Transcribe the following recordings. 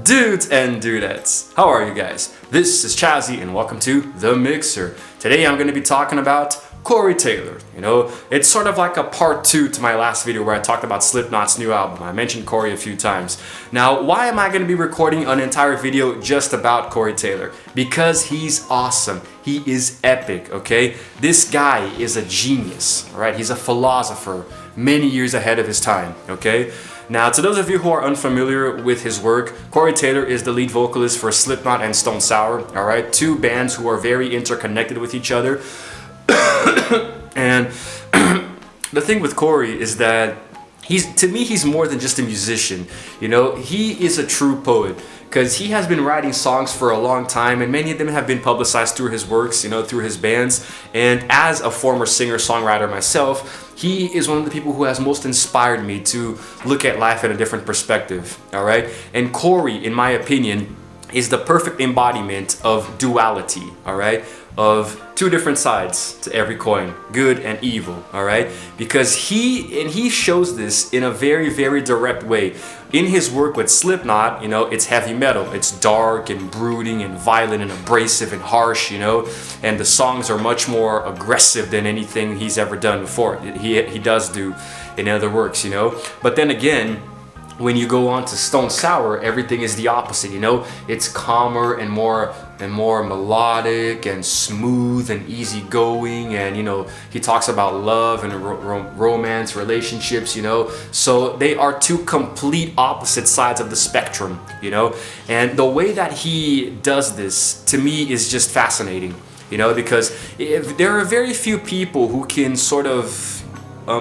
Dudes and dudettes, how are you guys? This is Chazzy and welcome to The Mixer. Today I'm going to be talking about Corey Taylor. You know, it's sort of like a part 2 to my last video where I talked about Slipknot's new album. I mentioned Corey a few times. Now, why am I going to be recording an entire video just about Corey Taylor? Because he's awesome. He is epic, okay? This guy is a genius, all right? He's a philosopher, many years ahead of his time, okay? Now, to those of you who are unfamiliar with his work, Corey Taylor is the lead vocalist for Slipknot and Stone Sour, all right? Two bands who are very interconnected with each other. And the thing with Corey is that to me, he's more than just a musician. You know, he is a true poet because he has been writing songs for a long time, and many of them have been publicized through his works, you know, through his bands. And as a former singer-songwriter myself, he is one of the people who has most inspired me to look at life in a different perspective, all right? And Corey, in my opinion, is the perfect embodiment of duality, all right? Of two different sides to every coin, good and evil, all right? Because he shows this in a very, very direct way. In his work with Slipknot, you know, it's heavy metal. It's dark and brooding and violent and abrasive and harsh, you know? And the songs are much more aggressive than anything he's ever done before. He does do in other works, you know? But then again, when you go on to Stone Sour, everything is the opposite, you know? It's calmer and more melodic and smooth and easygoing, and you know, he talks about love and romance, relationships, you know? So they are two complete opposite sides of the spectrum, you know? And the way that he does this, to me, is just fascinating, you know? Because there are very few people who can sort of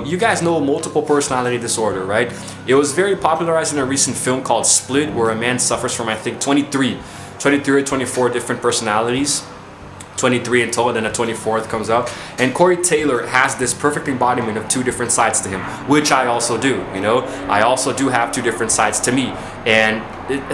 you guys know multiple personality disorder, right? It was very popularized in a recent film called Split, where a man suffers from, I think, 23 or 24 different personalities. 23 in total, then a 24th comes up. And Corey Taylor has this perfect embodiment of two different sides to him, which I also do, you know? I also do have two different sides to me. And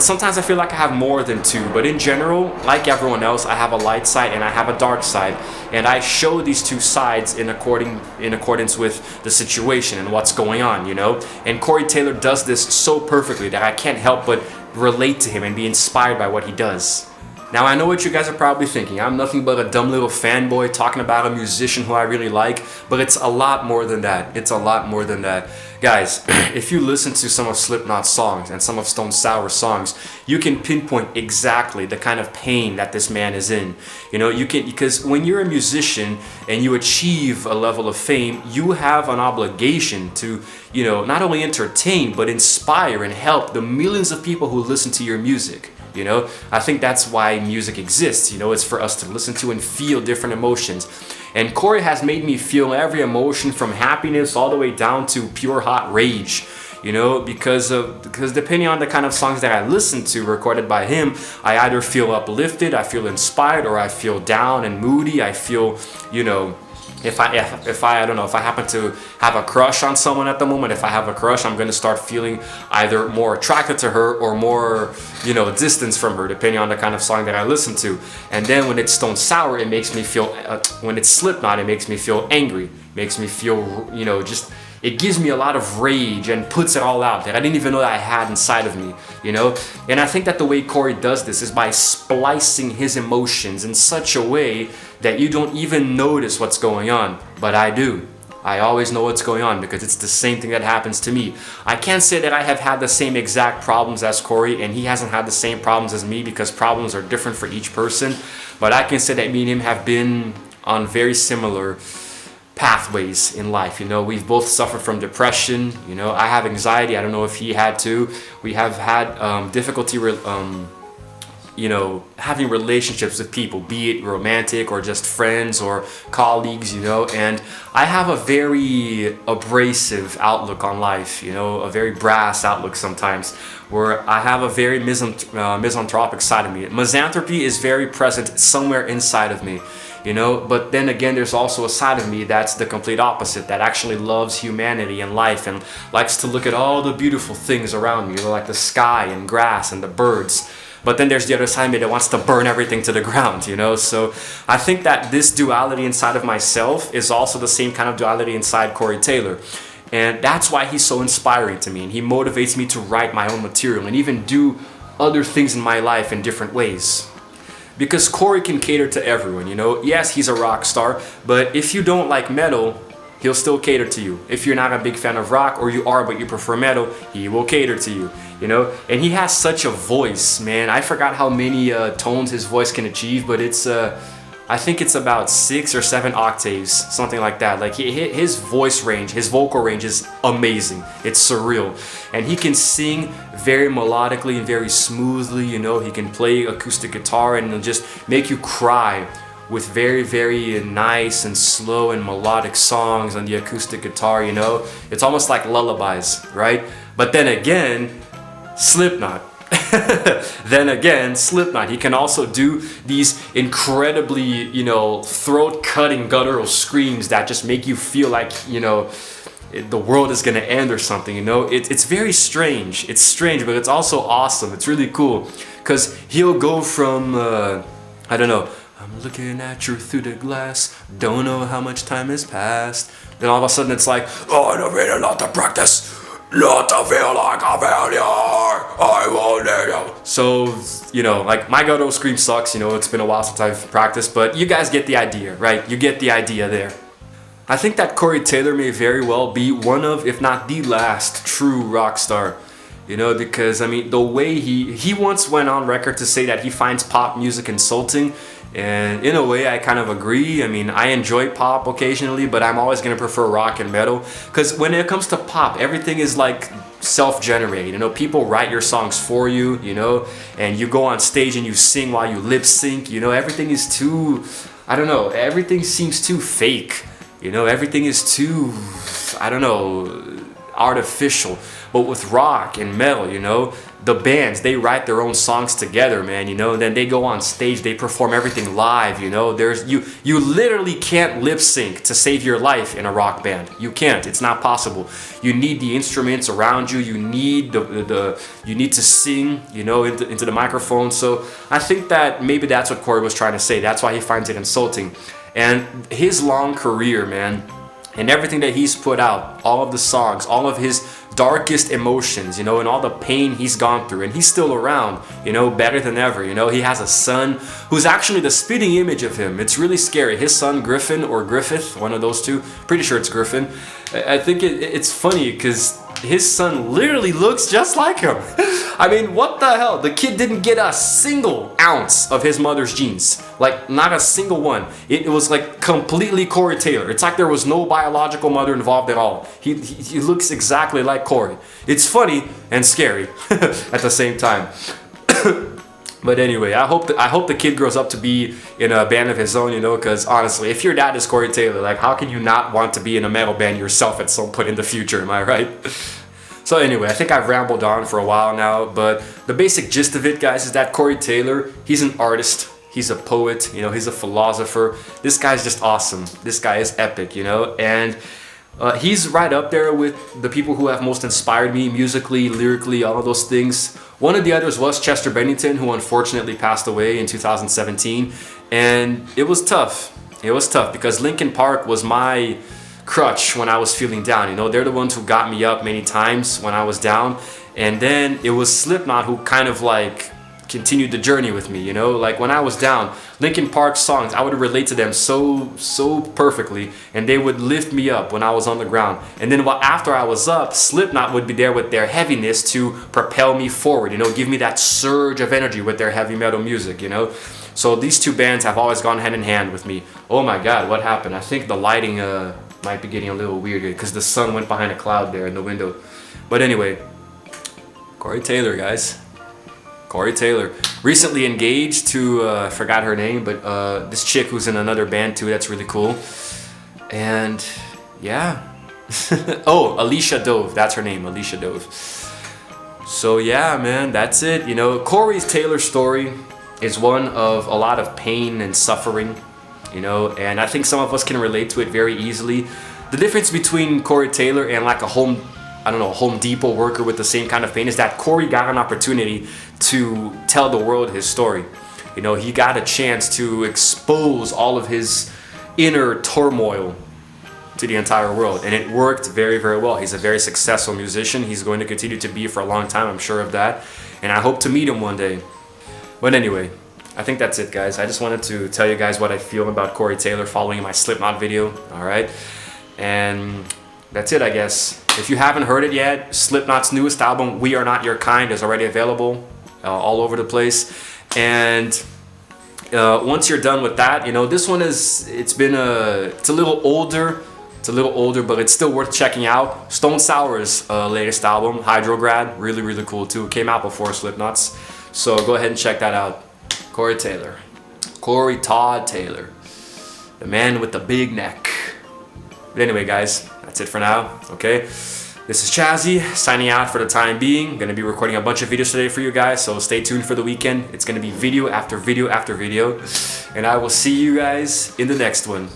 sometimes I feel like I have more than two, but in general, like everyone else, I have a light side and I have a dark side. And I show these two sides in accordance with the situation and what's going on, you know? And Corey Taylor does this so perfectly that I can't help but relate to him and be inspired by what he does. Now, I know what you guys are probably thinking. I'm nothing but a dumb little fanboy talking about a musician who I really like, but it's a lot more than that. It's a lot more than that. Guys, if you listen to some of Slipknot's songs and some of Stone Sour's songs, you can pinpoint exactly the kind of pain that this man is in. You know, because when you're a musician and you achieve a level of fame, you have an obligation to, you know, not only entertain, but inspire and help the millions of people who listen to your music. You know, I think that's why music exists. You know, it's for us to listen to and feel different emotions. And Corey has made me feel every emotion from happiness all the way down to pure hot rage. You know, because depending on the kind of songs that I listen to recorded by him, I either feel uplifted, I feel inspired, or I feel down and moody. I feel, you know, if I don't know, if I happen to have a crush on someone at the moment, if I have a crush, I'm gonna start feeling either more attracted to her or more, you know, distance from her, depending on the kind of song that I listen to. And then when it's Stone Sour, it makes me feel, when it's Slipknot, it makes me feel angry, makes me feel, you know, just, it gives me a lot of rage and puts it all out that I didn't even know that I had inside of me, you know? And I think that the way Corey does this is by splicing his emotions in such a way that you don't even notice what's going on. But I do. I always know what's going on because it's the same thing that happens to me. I can't say that I have had the same exact problems as Corey and he hasn't had the same problems as me because problems are different for each person. But I can say that me and him have been on very similar pathways in life. You know, we've both suffered from depression. You know, I have anxiety. I don't know if he had too. We have had difficulty you know, having relationships with people, be it romantic or just friends or colleagues, you know. And I have a very abrasive outlook on life, you know, a very brass outlook sometimes, where I have a very misanthropic side of me. Misanthropy is very present somewhere inside of me, you know. But then again, there's also a side of me that's the complete opposite, that actually loves humanity and life and likes to look at all the beautiful things around me, you know, like the sky and grass and the birds. but then there's the other side of me that wants to burn everything to the ground, you know. So I think that this duality inside of myself is also the same kind of duality inside Corey Taylor. And that's why he's so inspiring to me, and he motivates me to write my own material and even do other things in my life in different ways. Because Corey can cater to everyone, you know. Yes, he's a rock star, but if you don't like metal, he'll still cater to you. If you're not a big fan of rock, or you are but you prefer metal, he will cater to you, you know. And he has such a voice, man. I forgot how many tones his voice can achieve, but it's I think it's about 6 or 7 octaves, something like that. Like his voice range, his vocal range is amazing. It's surreal. And he can sing very melodically and very smoothly, you know. He can play acoustic guitar and it'll just make you cry with very, very nice and slow and melodic songs on the acoustic guitar, you know. It's almost like lullabies, right? But then again, Slipknot. Then again, Slipknot. He can also do these incredibly, you know, throat-cutting guttural screams that just make you feel like, you know, the world is gonna end or something, you know. It's very strange. It's strange, but it's also awesome. It's really cool, because he'll go from, I don't know, I'm looking at you through the glass, don't know how much time has passed. Then all of a sudden it's like, oh, I don't really lot to practice. Not to feel like a failure, I won't need you. So, you know, like my guttural scream sucks, you know, it's been a while since I've practiced, but you guys get the idea, right? You get the idea there. I think that Corey Taylor may very well be one of, if not the last, true rock star. You know, because, I mean, the way he once went on record to say that he finds pop music insulting. And in a way, I kind of agree. I mean, I enjoy pop occasionally, but I'm always going to prefer rock and metal. Because when it comes to pop, everything is like self-generated. You know, people write your songs for you, you know, and you go on stage and you sing while you lip sync. You know, everything is too, I don't know, everything seems too fake. You know, everything is too, I don't know, artificial. But with rock and metal, you know, the bands, they write their own songs together, man, you know, and then they go on stage, they perform everything live, you know. There's you literally can't lip sync to save your life in a rock band. You can't. It's not possible. You need the instruments around you. You need you need to sing, you know, into the microphone. So I think that maybe that's what Corey was trying to say. That's why he finds it insulting. And his long career, man, and everything that he's put out, all of the songs, all of his darkest emotions, you know, and all the pain he's gone through, and he's still around, you know, better than ever. You know, he has a son who's actually the spitting image of him. It's really scary. His son Griffin, or Griffith, one of those two, pretty sure it's Griffin. I think it's funny because his son literally looks just like him. I mean, what the hell? The kid didn't get a single ounce of his mother's genes. Like, not a single one. It was like completely Corey Taylor. It's like there was no biological mother involved at all. He looks exactly like Corey. It's funny and scary at the same time. But anyway, I hope the kid grows up to be in a band of his own, you know, because honestly, if your dad is Corey Taylor, like, how can you not want to be in a metal band yourself at some point in the future, am I right? So anyway, I think I've rambled on for a while now, but the basic gist of it, guys, is that Corey Taylor, he's an artist, he's a poet, you know, he's a philosopher. This guy's just awesome. This guy is epic, you know, and he's right up there with the people who have most inspired me musically, lyrically, all of those things. One of the others was Chester Bennington, who unfortunately passed away in 2017, and it was tough. It was tough because Linkin Park was my crutch when I was feeling down. You know, they're the ones who got me up many times when I was down, and then it was Slipknot who kind of like continued the journey with me, you know. Like when I was down, Linkin Park songs, I would relate to them so perfectly, and they would lift me up when I was on the ground. And then after I was up, Slipknot would be there with their heaviness to propel me forward, you know, give me that surge of energy with their heavy metal music, you know. So these two bands have always gone hand in hand with me. Oh my god, what happened? I think the lighting might be getting a little weird here because the sun went behind a cloud there in the window. But anyway, Corey Taylor, guys. Corey Taylor, recently engaged to, I forgot her name, but this chick who's in another band too, that's really cool. And yeah. Oh, Alicia Dove, that's her name, Alicia Dove. So yeah, man, that's it. You know, Corey Taylor's story is one of a lot of pain and suffering, you know, and I think some of us can relate to it very easily. The difference between Corey Taylor and like a I don't know, Home Depot worker with the same kind of pain, is that Corey got an opportunity to tell the world his story. You know, he got a chance to expose all of his inner turmoil to the entire world, and it worked very, very well. He's a very successful musician. He's going to continue to be for a long time, I'm sure of that, and I hope to meet him one day. But anyway, I think that's it, guys. I just wanted to tell you guys what I feel about Corey Taylor following my Slipknot video, all right? And that's it, I guess. If you haven't heard it yet, Slipknot's newest album, We Are Not Your Kind, is already available all over the place. And once you're done with that, you know, this one is, it's a little older. It's a little older, but it's still worth checking out. Stone Sour's latest album, Hydrograd, really, really cool too. It came out before Slipknot's. So go ahead and check that out. Corey Taylor. Corey Todd Taylor. The man with the big neck. But anyway, guys, that's it for now, okay? This is Chazzy, signing out for the time being. Gonna be recording a bunch of videos today for you guys, so stay tuned for the weekend. It's gonna be video after video after video. And I will see you guys in the next one.